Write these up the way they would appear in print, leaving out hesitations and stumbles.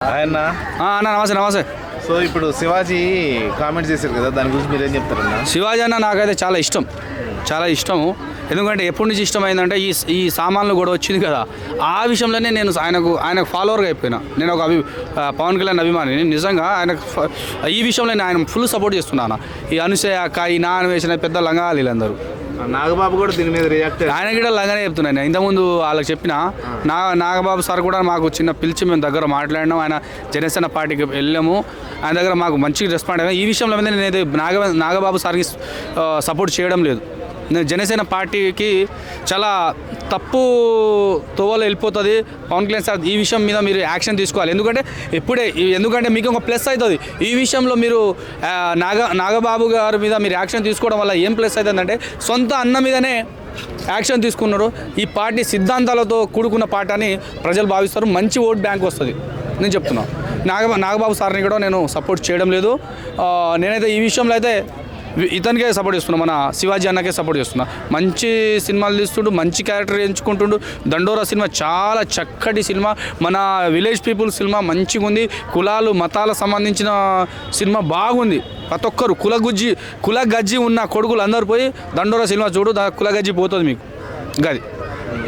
ఆయన అన్న నమస్తే నమస్తే. సో ఇప్పుడు శివాజీ కామెంట్స్ చేశారు కదా, దాని గురించి మీరు ఏం చెప్తారన్న? శివాజీ అన్న నాకైతే చాలా ఇష్టము. ఎందుకంటే ఎప్పటి నుంచి ఇష్టమైందంటే ఈ సామాన్లు కూడా వచ్చింది కదా, ఆ విషయంలోనే నేను ఆయనకు ఫాలోవర్గా అయిపోయినా. నేను ఒక పవన్ కళ్యాణ్ అభిమాని. నిజంగా ఈ విషయంలో నేను ఆయన ఫుల్ సపోర్ట్ చేస్తున్నాను. ఈ అనుసూయ అక్క, ఈ నాన్న వేసిన పెద్ద లంగాలు వీళ్ళందరూ. నాగబాబు కూడా దీని మీద రియాక్ట్ ఆయన కూడా లంగానే చెప్తున్నాను. ఇంతకుముందు వాళ్ళకి చెప్పిన నాగబాబు సార్ కూడా మాకు చిన్న పిలిచి మేము దగ్గర మాట్లాడినాం. ఆయన జనసేన పార్టీకి వెళ్ళాము, ఆయన దగ్గర మాకు మంచి రెస్పాండ్ అయ్యాము. ఈ విషయంలో మీద నేనైతే నాగబాబు సార్కి సపోర్ట్ చేయడం లేదు. నేను జనసేన పార్టీకి చాలా తప్పు తోవలో వెళ్ళిపోతుంది. పవన్ కళ్యాణ్ సార్ ఈ విషయం మీద మీరు యాక్షన్ తీసుకోవాలి. ఎందుకంటే మీకు ఒక ప్లస్ అవుతుంది ఈ విషయంలో. మీరు నాగబాబు గారి మీద మీరు యాక్షన్ తీసుకోవడం వల్ల ఏం ప్లస్ అవుతుందంటే, సొంత అన్న మీదనే యాక్షన్ తీసుకున్నారు. ఈ పార్టీ సిద్ధాంతాలతో కూడుకున్న పార్టీ అని ప్రజలు భావిస్తారు. మంచి ఓట్ బ్యాంక్ వస్తుంది. నేను చెప్తున్నాను, నాగబాబు సార్ని కూడా నేను సపోర్ట్ చేయడం లేదు. నేనైతే ఈ విషయంలో అయితే ఇతనికే సపోర్ట్ చేస్తున్నా, మన శివాజీ అన్నకే సపోర్ట్ చేస్తున్నా. మంచి సినిమాలు తీస్తుండు, మంచి క్యారెక్టర్ ఎంచుకుంటుండు. దండోరా సినిమా చాలా చక్కటి సినిమా, మన విలేజ్ పీపుల్ సినిమా మంచిగా ఉంది. కులాలు మతాలకు సంబంధించిన సినిమా బాగుంది. ప్రతి ఒక్కరు కుల గజ్జి ఉన్న కొడుకులు అందరూ పోయి దండోరా సినిమా చూడు, కుల గజ్జి పోతుంది మీకు. గది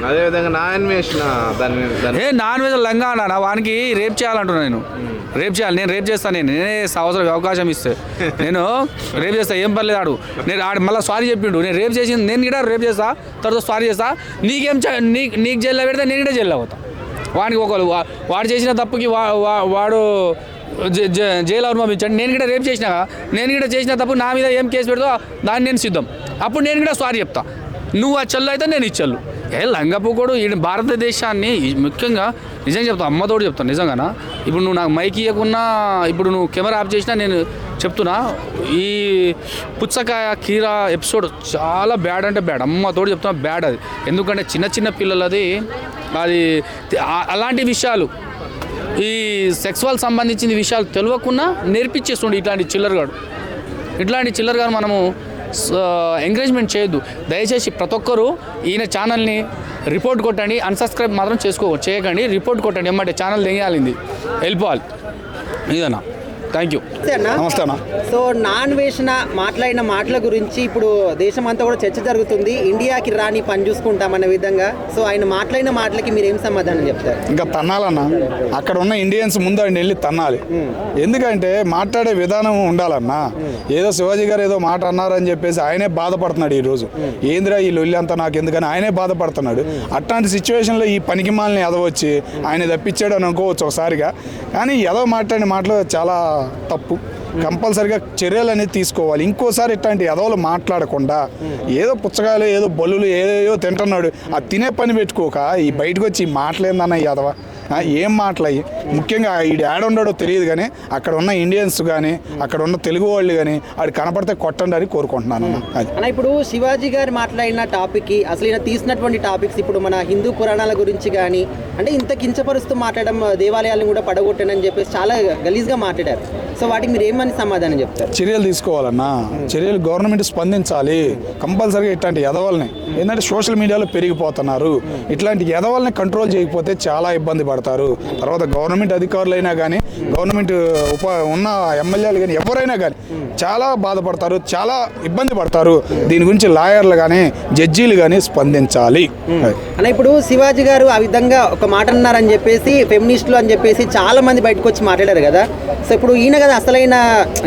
అదేవిధంగా నాన్ వేజ్ లంగా అన్న వానికి రేప్ చేయాలంటున్నా. నేను రేప్ చేస్తాను. నేనే సంవత్సరం అవకాశం ఇస్తే నేను రేప్ చేస్తా, ఏం పర్లేదు. ఆడు మళ్ళీ సారీ చెప్పిండు, నేను రేప్ చేసింది, నేను కూడా రేప్ చేస్తా, తర్వాత సారీ చేస్తా. నీకు జైల్లో పెడితే నేను కూడా జైల్లో అవుతా. వానికి వాడు చేసిన తప్పుకి వాడు జైలు అనుభవించాడు. నేను కూడా రేప్ చేసిన తప్పు నా మీద ఏం కేసు పెడతావు దాన్ని నేను సిద్ధం. అప్పుడు నేను కూడా సారీ చెప్తా. నువ్వు ఆ చెల్లు అయితే నేను ఈ చెల్లు. లంగపోకూడు ఈ భారతదేశాన్ని ముఖ్యంగా నిజంగా చెప్తాను, అమ్మతోడు చెప్తాను నిజంగానా. ఇప్పుడు నువ్వు నాకు మైక్ ఇవ్వకున్నా, ఇప్పుడు నువ్వు కెమెరా ఆఫ్ చేసినా నేను చెప్తున్నా, ఈ పుచ్చకాయ కీరా ఎపిసోడ్ చాలా బ్యాడ్ అంటే బ్యాడ్. అమ్మతోడు చెప్తున్నా, బ్యాడ్ అది. ఎందుకంటే చిన్న పిల్లలది అది అలాంటి విషయాలు, ఈ సెక్సువల్ సంబంధించిన విషయాలు తెలియకుండా నేర్పించేస్తుండే ఇట్లాంటి చిల్లరగాడు మనము ఎంకరేజ్మెంట్ చేయొద్దు. దయచేసి ప్రతి ఒక్కరూ ఈయన ఛానల్ని రిపోర్ట్ కొట్టండి. అన్సబ్స్క్రైబ్ మాత్రం చేయకండి. రిపోర్ట్ కొట్టండి. ఎమ్మటే ఛానల్ తెగేయాలింది, వెళ్ళిపోవాలి. ఇదన్నా. Thank you. నమస్తే అన్న. సో నాన్ వేసిన మాట్లాడిన మాటల గురించి ఇప్పుడు దేశం అంతా కూడా చర్చ జరుగుతుంది. ఇండియాకి రాని పని చూసుకుంటామన్న విధంగా. సో ఆయన మాట్లాడిన మాటలకి మీరు ఏం సమాధానం చెప్తారు? ఇంకా తన్నాలన్నా, అక్కడ ఉన్న ఇండియన్స్ ముందు ఆయన వెళ్ళి తన్నాలి. ఎందుకంటే మాట్లాడే విధానం ఉండాలన్నా. ఏదో శివాజీ గారు ఏదో మాట అన్నారని చెప్పేసి ఆయనే బాధపడుతున్నాడు ఈరోజు. ఏందిరా ఈ లొల్లి అంతా నాకు ఎందుకని ఆయనే బాధపడుతున్నాడు. అట్లాంటి సిచ్యువేషన్లో ఈ పనికిమాలని ఎదవచ్చి ఆయన తప్పించాడు అని అనుకోవచ్చు ఒకసారిగా. కానీ ఎదవ మాట్లాడిన మాటలు చాలా తప్పు. కంపల్సరిగా చర్యలు అనేది తీసుకోవాలి. ఇంకోసారి ఇట్లాంటి ఎదవలు మాట్లాడకుండా ఏదో పుచ్చకాయలు ఏదో బల్లులు ఏదో తింటున్నాడు, అది తినే పని పెట్టుకోక ఈ బయటకు వచ్చి మాటలేందన్న ఈ ఎదవ ఏం మాటలయ్యి. ముఖ్యంగా ఈడు యాడ్ ఉండడో తెలియదు, కానీ అక్కడ ఉన్న ఇండియన్స్ కానీ అక్కడ ఉన్న తెలుగు వాళ్ళు కానీ ఆడు కనపడితే కొట్టండి అని కోరుకుంటున్నాను. అది ఇప్పుడు శివాజీ గారు మాట్లాడిన టాపిక్కి అసలు ఈయన తీసినటువంటి టాపిక్స్ ఇప్పుడు మన హిందూ పురాణాల గురించి కానీ అంటే ఇంత కించపరుస్తూ మాట్లాడడం, దేవాలయాలను కూడా పడగొట్టనని చెప్పేసి చాలా గలీజ్గా మాట్లాడారు. సో వాటికి మీరు ఏమని సమాధానం చెప్తారు? చర్యలు తీసుకోవాలన్నా, చర్యలు గవర్నమెంట్ స్పందించాలి కంపల్సరీగా. ఇట్లాంటి ఎదవల్ని ఏంటంటే సోషల్ మీడియాలో పెరిగిపోతున్నారు. ఇట్లాంటి ఎదవల్ని కంట్రోల్ చేయకపోతే చాలా ఇబ్బంది పడతారు. తర్వాత గవర్నమెంట్ అధికారులైనా కానీ గవర్నమెంట్ ఉన్న ఎమ్మెల్యేలు కానీ ఎవరైనా కానీ చాలా బాధపడతారు, చాలా ఇబ్బంది పడతారు. దీని గురించి లాయర్లు కానీ జడ్జీలు కానీ స్పందించాలి. అన్న ఇప్పుడు శివాజీ గారు ఆ విధంగా ఒక మాట అన్నారని చెప్పేసి ఫెమినిస్టులు అని చెప్పేసి చాలా మంది బయటకు వచ్చి మాట్లాడారు కదా. సో ఇప్పుడు ఈయన కదా అసలైన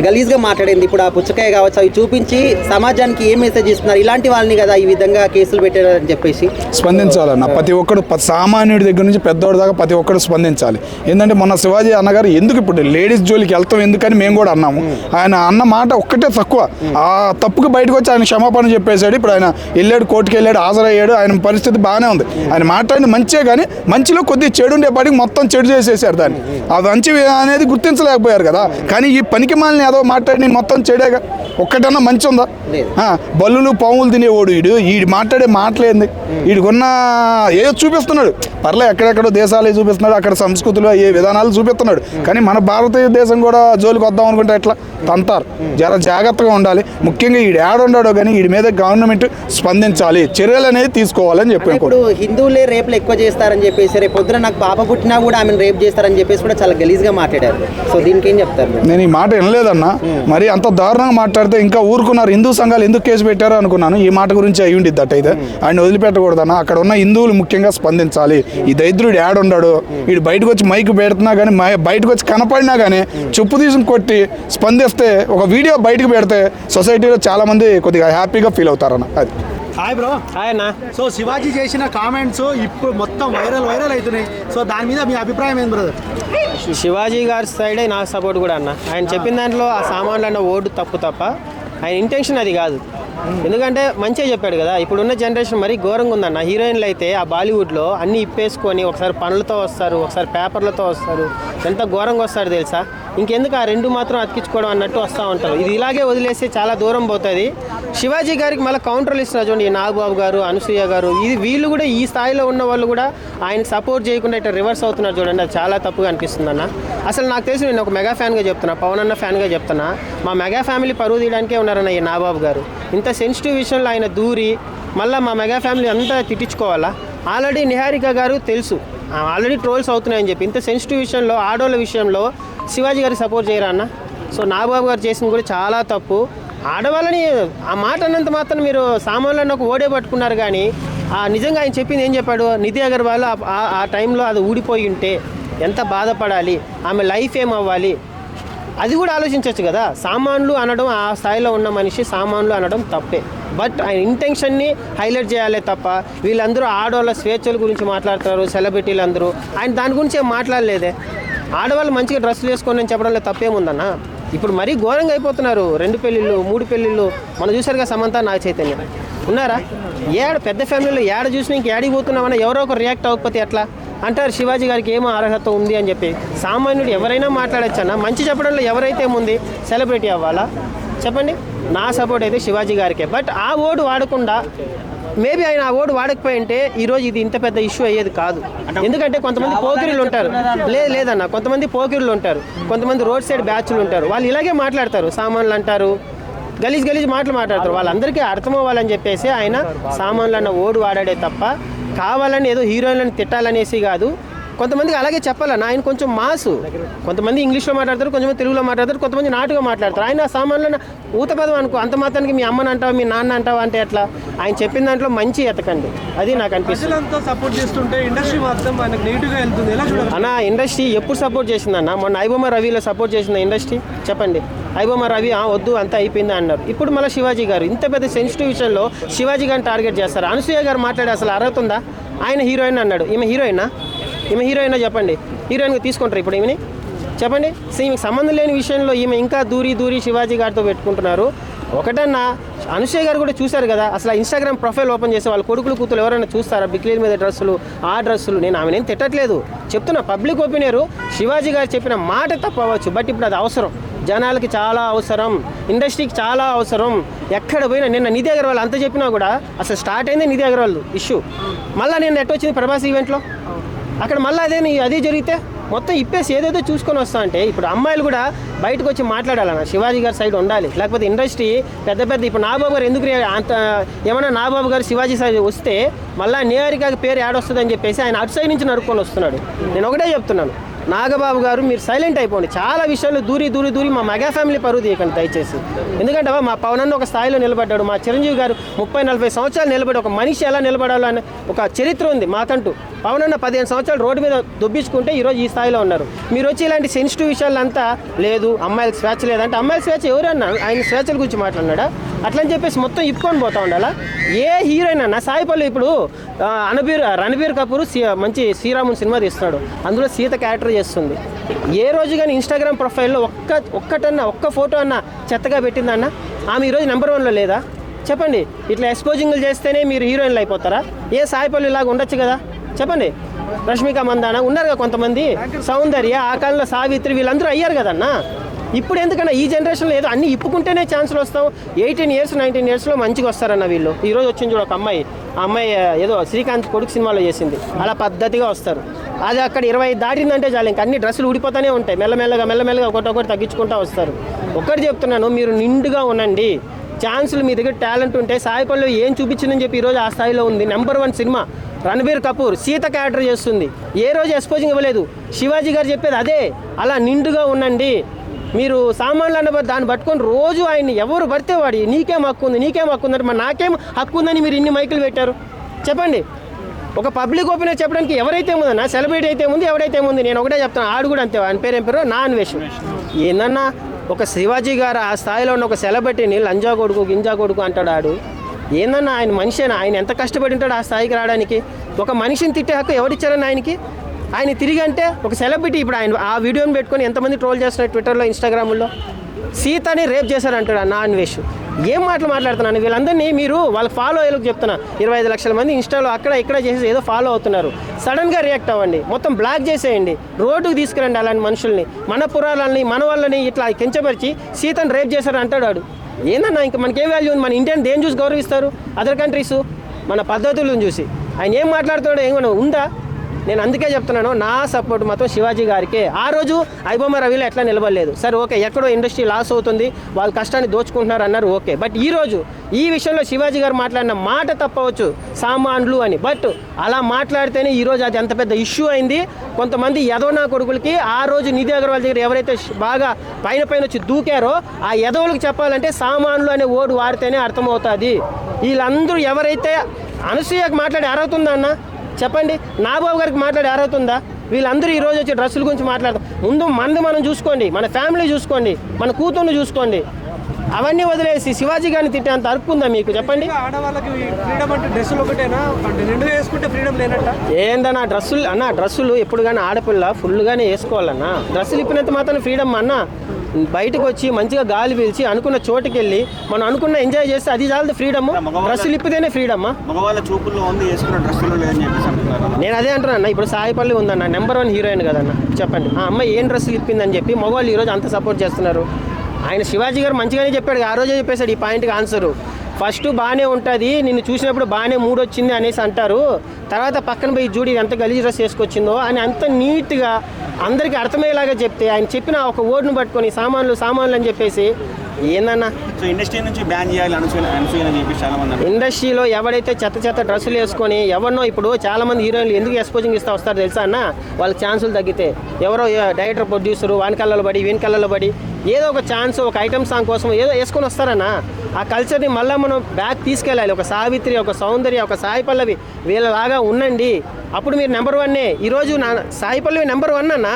గలీజ్గా మాట్లాడింది. ఇప్పుడు ఆ పుచ్చకాయ కావచ్చు అవి చూపించి సమాజానికి ఏం మెసేజ్ ఇస్తున్నారు? ఇలాంటి వాళ్ళని కదా ఈ విధంగా కేసులు పెట్టారని చెప్పేసి స్పందించాలన్న. ప్రతి ఒక్కడు సామాన్యుడి దగ్గర నుంచి పెద్దోడి దాకా ప్రతి ఒక్కడు స్పందించాలి. ఏంటంటే మొన్న శివాజీ అన్నగారు ఎందుకు ఇప్పుడు లేడీస్ జోలికి వెళ్తాం ఎందుకని మేము కూడా అన్నాము. ఆయన అన్న మాట ఒక్కటే తక్కువ, ఆ తప్పుకి బయటకు వచ్చి ఆయన క్షమాపణ చెప్పేశాడు. ఇప్పుడు ఆయన వెళ్ళాడు, కోర్టుకు వెళ్ళాడు, హాజరయ్యాడు. ఆయన పరిస్థితి బాగానే ఉంది. ఆయన మాట్లాడిన మంచిగా, కానీ మంచిలో కొద్దిగా చెడు ఉండేపాటికి మొత్తం చెడు చేసేసారు దాన్ని. ఆ మంచి అనేది గుర్తించలేకపోయారు కదా. కానీ ఈ పనికి మాలిని ఏదో మాట్లాడి మొత్తం చెడేగా. ఒక్కటన్నా మంచి ఉందా? బల్లులు పాములు తినేవాడు ఈడు మాట్లాడే మాటలేంది. వీడికున్న ఏదో చూపిస్తున్నాడు. పర్లే ఎక్కడెక్కడో దేశాలే చూపిస్తున్నాడు, అక్కడ సంస్కృతులు ఏ విధానాలు చూపిస్తున్నాడు. కానీ మన భారతదేశం కూడా జోలికి వద్దాం అనుకుంటే ఎట్లా తంతారు. జర జాగ్రత్తగా ఉండాలి. ముఖ్యంగా ఈడు ఏడుండాడో కానీ వీడి మీద గవర్నమెంట్ స్పందించాలి, చర్యలు అనేది తీసుకోవాలని చెప్పి ఇప్పుడు హిందువులే రేపులు ఎక్కువ చేస్తారని చెప్పేసి రేపు పొద్దున నాకు పాప పుట్టినా కూడా ఆమెను రేపు చేస్తారని చెప్పేసి కూడా చాలా గలీజ్గా మాట్లాడారు. సో దీనికి ఏం చెప్తారు? నేను ఈ మాట వినలేదన్నా. మరి అంత దారుణంగా మాట్లాడితే ఇంకా ఊరుకున్నారు. హిందూ సంఘాలు ఎందుకు కేసు పెట్టారో అనుకున్నాను. ఈ మాట గురించి అయి ఉండిద్ది అట్టయితే ఆయన వదిలిపెట్టకూడదన్నా. అక్కడ ఉన్న హిందువులు ముఖ్యంగా స్పందించాలి. ఈ దరిద్రుడు ఏడుండాడు, వీడు బయటకు వచ్చి మైక్ పెడుతున్నా కానీ బయటకు వచ్చి కనపడినా కానీ చెప్పు తీసుకుని కొట్టి స్పందిస్తే ఒక వీడియో బయటకు పెడితే సొసైటీలో చాలా మంది కొద్దిగా హ్యాపీగా ఫీల్ అవుతారన్న. అది హాయ్ బ్రో. హాయ్ అన్న. సో శివాజీ చేసిన కామెంట్స్ ఇప్పుడు మొత్తం వైరల్ అవుతున్నాయి. సో దాని మీద మీ అభిప్రాయం ఏంది బ్రదర్? శివాజీ గారి సైడే నాకు సపోర్ట్ కూడా అన్న. ఆయన చెప్పిన దాంట్లో ఆ సామాన్లు అన్న ఓటు తప్ప ఆయన ఇంటెన్షన్ అది కాదు. ఎందుకంటే మంచిగా చెప్పాడు కదా. ఇప్పుడున్న జనరేషన్ మరీ ఘోరంగా ఉందన్న. హీరోయిన్లు అయితే ఆ బాలీవుడ్లో అన్నీ ఇప్పేసుకొని ఒకసారి పనులతో వస్తారు, ఒకసారి పేపర్లతో వస్తారు. ఎంత ఘోరంగా వస్తారు తెలుసా. ఇంకెందుకు ఆ రెండు మాత్రం అతికించుకోవడం అన్నట్టు వస్తూ ఉంటారు. ఇది ఇలాగే వదిలేస్తే చాలా దూరం పోతుంది. శివాజీ గారికి మళ్ళీ కౌంటర్లు ఇస్తున్నారు చూడండి. నాగబాబు గారు, అనసూయ గారు, ఇది వీళ్ళు కూడా ఈ స్థాయిలో ఉన్న వాళ్ళు కూడా ఆయనకు సపోర్ట్ చేయకుండా ఇట్లా రివర్స్ అవుతున్నారు చూడండి. అది చాలా తప్పుగా అనిపిస్తుంది అన్న. అసలు నాకు తెలిసి నేను ఒక మెగా ఫ్యాన్గా చెప్తున్నా, పవన్ అన్న ఫ్యాన్గా చెప్తున్నా. మా మెగా ఫ్యామిలీ పరువు తీయడానికే ఉన్నారన్న ఈ నాగబాబు గారు. ఇంత సెన్సిటివ్ విషయంలో ఆయన దూరి మళ్ళీ మా మెగా ఫ్యామిలీ అంతా తిట్టించుకోవాలా? ఆల్రెడీ నిహారిక గారు తెలుసు ఆల్రెడీ ట్రోల్స్ అవుతున్నాయని చెప్పి. ఇంత సెన్సిటివ్ విషయంలో ఆడోళ్ళ విషయంలో శివాజీ గారికి సపోర్ట్ చేయరా అన్న? సో నాగబాబు గారు చేసింది కూడా చాలా తప్పు. ఆడవాళ్ళని ఆ మాట అన్నంత మాత్రం మీరు సామాన్లను ఒక ఓడే పట్టుకున్నారు. కానీ నిజంగా ఆయన చెప్పింది ఏం చెప్పాడు? నిధి అగర్వాల్ ఆ టైంలో అది ఊడిపోయి ఉంటే ఎంత బాధపడాలి, ఆమె లైఫ్ ఏమవ్వాలి, అది కూడా ఆలోచించవచ్చు కదా. సామాన్లు అనడం, ఆ స్థాయిలో ఉన్న మనిషి సామాన్లు అనడం తప్పే. బట్ ఆయన ఇంటెన్షన్ని హైలైట్ చేయాలి తప్ప వీళ్ళందరూ ఆడవాళ్ళ స్వేచ్ఛల గురించి మాట్లాడుతున్నారు. సెలబ్రిటీలు అందరూ ఆయన దాని గురించి ఏం మాట్లాడలేదే. ఆడవాళ్ళు మంచిగా డ్రెస్సులు వేసుకొని నేను చెప్పడంలో తప్పేముందన్న. ఇప్పుడు మరీ ఘోరంగా అయిపోతున్నారు. 2 పెళ్ళిళ్ళు 3 పెళ్ళిళ్ళు మనం చూసారుగా. సమంత, నాగ చైతన్య ఉన్నారా? పెద్ద ఫ్యామిలీలో ఏడ చూసినా ఇంక ఏడికి పోతున్నామన్నా ఎవరో ఒకరు రియాక్ట్ అవ్వకపోతే ఎట్లా అంటారు? శివాజీ గారికి ఏమో అర్హత ఉంది అని చెప్పి. సామాన్యుడు ఎవరైనా మాట్లాడచ్చన్నా. మంచి చెప్పడంలో ఎవరైతే ఏముంది, సెలబ్రిటీ అవ్వాలా చెప్పండి? నా సపోర్ట్ అయితే శివాజీ గారికే. బట్ ఆ ఓటు వాడకుండా మేబీ ఆయన ఆ ఓటు వాడకపోయి ఉంటే ఈరోజు ఇది ఇంత పెద్ద ఇష్యూ అయ్యేది కాదు. ఎందుకంటే కొంతమంది పోకిరీలు ఉంటారు. లేదన్న, కొంతమంది పోకిరీలు ఉంటారు, కొంతమంది రోడ్ సైడ్ బ్యాచ్లు ఉంటారు. వాళ్ళు ఇలాగే మాట్లాడతారు, సామాన్లు అంటారు, గలీజ్ మాటలు మాట్లాడతారు. వాళ్ళందరికీ అర్థం అవ్వాలని చెప్పేసి ఆయన సామాన్లు అన్న ఓడు వాడాడే తప్ప కావాలని ఏదో హీరోయిన్లను తిట్టాలనేసి కాదు. కొంతమందికి అలాగే చెప్పాలన్న. ఆయన కొంచెం మాసు. కొంతమంది ఇంగ్లీష్లో మాట్లాడతారు, కొంతమంది తెలుగులో మాట్లాడతారు, కొంతమంది నాటుగా మాట్లాడతారు. ఆయన సామాన్లను ఊతపదం అనుకో. అంత మాత్రానికి మీ అమ్మని అంటావా, మీ నాన్న అంటావా అంటే ఎట్లా? ఆయన చెప్పిన దాంట్లో మంచి ఎతకండి, అది నాకు అనిపిస్తుంది. సపోర్ట్ చేస్తుంటే ఇండస్ట్రీ మాత్రం ఆయనకు నెగిటివ్గా వెళ్తుంది. ఎలా చూడాలి అన్న? ఇండస్ట్రీ ఎప్పుడు సపోర్ట్ చేసిందన్న? మొన్న ఐబొమ్మ రవిలో సపోర్ట్ చేసింది ఇండస్ట్రీ చెప్పండి. ఐబొమ్మ రవి వద్దు అంతా అయిపోయింది అన్నారు. ఇప్పుడు మళ్ళీ శివాజీ గారు ఇంత పెద్ద సెన్సిటివ్ విషయంలో శివాజీ గారిని టార్గెట్ చేస్తారు. అనసూయ గారు మాట్లాడే అసలు అర్హత ఉందా? ఆయన హీరోయిన్ అన్నాడు. ఈమె హీరోయినా చెప్పండి? హీరోయిన్గా తీసుకుంటారు ఇప్పుడు ఈమెని చెప్పండి? ఈమెకి సంబంధం లేని విషయంలో ఈమె ఇంకా దూరి శివాజీ గారితో పెట్టుకుంటున్నారు. ఒకటన్నా అనసూయ గారు కూడా చూశారు కదా. అసలు ఇన్స్టాగ్రామ్ ప్రొఫైల్ ఓపెన్ చేసే వాళ్ళ కొడుకులు కూతురు ఎవరైనా చూస్తారా? బిక్లీల మీద డ్రెస్సులు, ఆ డ్రెస్సులు. నేను ఆమె నేను తిట్టట్లేదు, చెప్తున్నా పబ్లిక్ ఒపీనియర్. శివాజీ గారు చెప్పిన మాట తప్పవచ్చు, బట్ ఇప్పుడు అది అవసరం. జనాలకి చాలా అవసరం, ఇండస్ట్రీకి చాలా అవసరం. ఎక్కడ పోయినా నిన్న నిధి అగర్వాల్ అంత చెప్పినా కూడా అసలు స్టార్ట్ అయింది నిధి అగర్వాల్ ఇష్యూ. మళ్ళీ నేను ఎట్ట వచ్చింది ప్రభాస్ ఈవెంట్లో, అక్కడ మళ్ళీ అదే జరిగితే మొత్తం ఇప్పేసి ఏదేదో చూసుకొని వస్తా అంటే ఇప్పుడు అమ్మాయిలు కూడా బయటకు వచ్చి మాట్లాడాలన్న. శివాజీ గారి సైడ్ ఉండాలి, లేకపోతే ఇండస్ట్రీ పెద్ద ఇప్పుడు నాగబాబు గారు ఎందుకు అంత ఏమన్నా నాగబాబు గారు శివాజీ సైడ్ వస్తే మళ్ళీ నిహారికకి పేరు యాడొస్తుందని చెప్పేసి ఆయన అటు సైడ్ నుంచి నడుక్కొని వస్తున్నాడు. నేను ఒకటే చెప్తున్నాను, నాగబాబు గారు మీరు సైలెంట్ అయిపోండి. చాలా విషయాలు దూరి మా మెగా ఫ్యామిలీ పరువు తీయకండి దయచేసి. ఎందుకంటే మా పవన్ అన్న ఒక స్థాయిలో నిలబడ్డాడు, మా చిరంజీవి గారు 30-40 సంవత్సరాలు నిలబడి ఒక మనిషి ఎలా నిలబడాలో అనే ఒక చరిత్ర ఉంది మాకంటూ. పవన్ అన్న 15 సంవత్సరాలు రోడ్డు మీద దొబ్బించుకుంటే ఈరోజు ఈ స్థాయిలో ఉన్నారు. మీరు వచ్చి ఇలాంటి సెన్సిటివ్ విషయాలంతా లేదు, అమ్మాయిలకు స్వేచ్ఛ లేదంటే అమ్మాయిల స్వేచ్ఛ ఎవరన్నా? ఆయన స్వేచ్ఛల గురించి మాట్లాడినాడా? అట్లని చెప్పేసి మొత్తం ఇప్పుకొని పోతా ఉండాలా? ఏ హీరోయిన్ అన్న? సాయిపల్లి ఇప్పుడు రణబీర్ కపూర్ మంచి శ్రీరాముని సినిమా తీస్తున్నాడు, అందులో సీత క్యారెక్టర్ చేస్తుంది. ఏ రోజు కానీ ఇన్స్టాగ్రామ్ ప్రొఫైల్లో ఒక్క ఫోటో అన్న చెత్తగా పెట్టిందన్న? ఆమె ఈరోజు నెంబర్ 1లో లేదా చెప్పండి? ఇట్లా ఎక్స్పోజింగ్లు చేస్తేనే మీరు హీరోయిన్లు అయిపోతారా? ఏ సాయిపల్లి ఇలాగ ఉండొచ్చు కదా చెప్పండి? రష్మిక మందాన ఉన్నారు కదా కొంతమంది, సౌందర్య, ఆ కాలంలో సావిత్రి, వీళ్ళందరూ అయ్యారు కదన్నా. ఇప్పుడు ఎందుకన్నా ఈ జనరేషన్లో ఏదో అన్ని ఇప్పుకుంటేనే ఛాన్సులు వస్తాం. 18 years 19 yearsలో మంచిగా వస్తారన్న వీళ్ళు. ఈరోజు వచ్చింది చూడ ఒక అమ్మాయి ఆ అమ్మాయి ఏదో శ్రీకాంత్ కొడుకు సినిమాలో చేసింది, అలా పద్ధతిగా వస్తారు. అది అక్కడ 20 దాటిందంటే చాలు, ఇంకా అన్ని డ్రెస్సులు ఊడిపోతూనే ఉంటాయి. మెల్లమెల్లగా ఒకటి తగ్గించుకుంటూ వస్తారు. ఒక్కటి చెప్తున్నాను, మీరు నిండుగా ఉండండి. ఛాన్సులు మీ దగ్గర టాలెంట్ ఉంటే, సాయి పల్లవి ఏం చూపించిందని చెప్పి ఈరోజు ఆ స్థాయిలో ఉంది. Number 1 cinema. Ranbir Kapoor Sita character చేస్తుంది, ఏ రోజు ఎక్స్పోజింగ్ ఇవ్వలేదు. శివాజీ గారు చెప్పేది అదే, అలా నిండుగా ఉండండి. మీరు సామాన్లు అన్న దాన్ని పట్టుకొని రోజు ఆయన్ని ఎవరు పడితే వాడి నీకేం హక్కు ఉంది అంటే మరి నాకేం హక్కు ఉందని మీరు ఇన్ని మైకులు పెట్టారు చెప్పండి. ఒక పబ్లిక్ ఒపీనియన్ చెప్పడానికి ఎవరైతే ఉందన్నా, సెలబ్రిటీ అయితే ఉంది, ఎవరైతే ఉంది. నేను ఒకటే చెప్తాను, ఆడు కూడా అంతే. ఆయన పేరు ఏం పేరు, నా అన్వేషణ. ఏందన్నా ఒక శివాజీ గారు ఆ స్థాయిలో ఉన్న ఒక సెలబ్రిటీని లంజా కొడుకు గింజా కొడుకు అంటాడు. ఆడు ఏందన్నా, ఆయన మనిషేనా? ఆయన ఎంత కష్టపడి ఉంటాడు ఆ స్థాయికి రావడానికి? ఒక మనిషిని తిట్టే హక్కు ఎవరిచ్చారని ఆయనకి? ఆయన తిరిగి అంటే ఒక సెలబ్రిటీ. ఇప్పుడు ఆయన ఆ వీడియోని పెట్టుకొని ఎంతమంది ట్రోల్ చేస్తున్నారు ట్విట్టర్లో, ఇన్స్టాగ్రామ్లో. సీతని రేప్ చేశారంటాడు నా అన్వేష్. ఏం మాటలు మాట్లాడుతున్నాను? వీళ్ళందరినీ మీరు వాళ్ళ ఫాలో అయ్యేలకు చెప్తున్నా. 25 లక్షల మంది ఇన్స్టాలో అక్కడ ఇక్కడ చేసి ఏదో ఫాలో అవుతున్నారు. సడన్గా రియాక్ట్ అవ్వండి, మొత్తం బ్లాక్ చేసేయండి, రోడ్డుకు తీసుకురండి అలాంటి మనుషుల్ని. మన పురాలని మన వాళ్ళని ఇట్లా కించపరిచి సీతను రేప్ చేశారు అంటాడు. ఏందన్నా ఇంకా మనకేం వాల్యూ ఉంది? మన ఇండియన్ దేని చూసి గౌరవిస్తారు అదర్ కంట్రీస్? మన పద్ధతులను చూసి. ఆయన ఏం మాట్లాడుతున్నాడో ఏమైనా ఉందా? నేను అందుకే చెప్తున్నాను, నా సపోర్ట్ మాత్రం శివాజీ గారికే. ఆ రోజు ఐబొమ్మ రవిలో ఎట్లా నిలబడలేదు. సరే ఓకే, ఎక్కడో ఇండస్ట్రీ లాస్ అవుతుంది, వాళ్ళ కష్టాన్ని దోచుకుంటున్నారు అన్నారు, ఓకే. బట్ ఈరోజు ఈ విషయంలో శివాజీ గారు మాట్లాడిన మాట తప్పవచ్చు, సామాన్లు అని. బట్ అలా మాట్లాడితేనే ఈరోజు అది ఎంత పెద్ద ఇష్యూ అయింది. కొంతమంది యదవనా కొడుకులకి ఆ రోజు నిధి అగర్వాల్ దగ్గర ఎవరైతే బాగా పైన వచ్చి దూకారో ఆ యదవులకు చెప్పాలంటే సామాన్లు అనే ఓడు వాడితేనే అర్థమవుతుంది. వీళ్ళందరూ ఎవరైతే అనసూయకు మాట్లాడి అర్హతుందా అన్న చెప్పండి, నాగబాబు గారికి మాట్లాడే అర్హత ఉందా? వీళ్ళందరూ ఈరోజు వచ్చి డ్రెస్సుల గురించి మాట్లాడతారు. ముందు మనం చూసుకోండి, మన ఫ్యామిలీ చూసుకోండి, మన కూతుర్ని చూసుకోండి. అవన్నీ వదిలేసి శివాజీ గారిని తిట్టేంత అర్హత ఉందా మీకు చెప్పండి? ఆడవాళ్ళకి ఫ్రీడమ్ అంటే డ్రెస్సులు ఒకటేనా? అంటే రెండు వేసుకుంటే ఫ్రీడమ్ లేనట్ట? ఏందన్నా డ్రెస్సులు అన్న, డ్రెస్సులు ఎప్పుడు కానీ ఆడపిల్ల ఫుల్గానే వేసుకోవాలన్నా. డ్రెస్సులు ఇప్పినంత మాత్రం ఫ్రీడమ్ అన్న. బయటకు వచ్చి మంచిగా గాలి పీల్చి అనుకున్న చోటుకి వెళ్ళి మనం అనుకున్న ఎంజాయ్ చేస్తే అది చాలదు ఫ్రీడమ్. డ్రెస్సులు ఇప్పితేనే ఫ్రీడమ్. మగవాళ్ళ చూపుల్లో ఉంది, వేసుకున్న డ్రెస్సులు లేదని చెప్పేసి అంటున్నారు. నేను అదే అంటున్నా, ఇప్పుడు సాయి పల్లవి ఉందన్న, నెంబర్ 1 హీరోయిన్ కదన్న. చెప్పండి, ఆ అమ్మాయి ఏం డ్రెస్సులు ఇప్పిందని చెప్పి మగవాళ్ళు ఈరోజు అంత సపోర్ట్ చేస్తున్నారు. ఆయన శివాజీ గారు మంచిగానే చెప్పాడు, ఆ రోజే చెప్పేశాడు ఈ పాయింట్కి ఆన్సరు. ఫస్ట్ బాగానే ఉంటుంది, నిన్ను చూసినప్పుడు బాగానే మూడ్ వచ్చింది అనేసి అంటారు, తర్వాత పక్కన పోయి చూడి ఎంత గలీజ్ డ్రెస్ వేసుకొచ్చిందో అని అంత నీట్గా అందరికీ అర్థమయ్యేలాగా చెప్తే, ఆయన చెప్పిన ఒక వర్డ్ను పట్టుకొని సామాన్లు అని చెప్పేసి ఏందన్నా. సో ఇండస్ట్రీ నుంచి బ్యాన్ చేయాలి అనసూయని చెప్పి చాలా మంది. ఇండస్ట్రీలో ఎవడైతే చెత్త డ్రెస్సులు వేసుకొని ఎవరినో, ఇప్పుడు చాలామంది హీరోయిన్లు ఎందుకు ఎక్స్పోజింగ్ ఇస్తా వస్తారు తెలుసా అన్న? వాళ్ళకి ఛాన్సులు తగ్గితే ఎవరో డైరెక్టర్ ప్రొడ్యూసరు వాని కళ్ళలో పడి వీని కళ్ళలో పడి ఏదో ఒక ఛాన్స్, ఒక ఐటమ్ సాంగ్ కోసం ఏదో వేసుకొని వస్తారన్న. ఆ కల్చర్ని మళ్ళీ మనం బ్యాక్ తీసుకెళ్ళాలి. ఒక సావిత్రి, ఒక సౌందర్య, ఒక సాయి పల్లవి వీళ్ళలాగా ఉండండి, అప్పుడు మీరు నెంబర్ 1. ఈరోజు సాయి పల్లవి నెంబర్ 1 అన్న.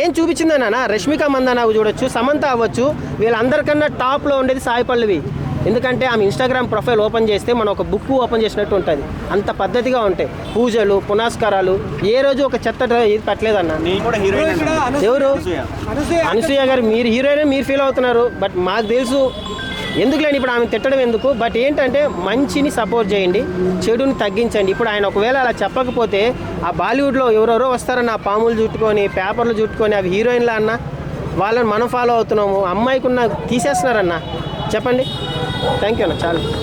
ఏం చూపించిందన్న? రష్మిక మందన చూడొచ్చు, సమంత అవ్వచ్చు, వీళ్ళందరికన్నా టాప్లో ఉండేది సాయి పల్లవి. ఎందుకంటే ఆమె ఇన్స్టాగ్రామ్ ప్రొఫైల్ ఓపెన్ చేస్తే మనం ఒక బుక్ ఓపెన్ చేసినట్టు ఉంటుంది, అంత పద్ధతిగా ఉంటాయి పూజలు పునస్కారాలు. ఏ రోజు ఒక చెత్త ఇది పెట్టలేదన్న. ఎవరు? అనసూయ గారు. మీరు హీరోయిన్ మీరు ఫీల్ అవుతున్నారు, బట్ మాకు తెలుసు ఎందుకు లేని ఇప్పుడు ఆమె తిట్టడం ఎందుకు. బట్ ఏంటంటే మంచిని సపోర్ట్ చేయండి, చెడుని తగ్గించండి. ఇప్పుడు ఆయన ఒకవేళ అలా చెప్పకపోతే ఆ బాలీవుడ్లో ఎవరెవరో వస్తారన్న, ఆ పాములు చుట్టుకొని పేపర్లు చుట్టుకొని అవి హీరోయిన్లా అన్న, వాళ్ళని మనం ఫాలో అవుతున్నాము. అమ్మాయికి ఉన్న తీసేస్తున్నారన్న చెప్పండి. థ్యాంక్ యూ అన్న, చాలు.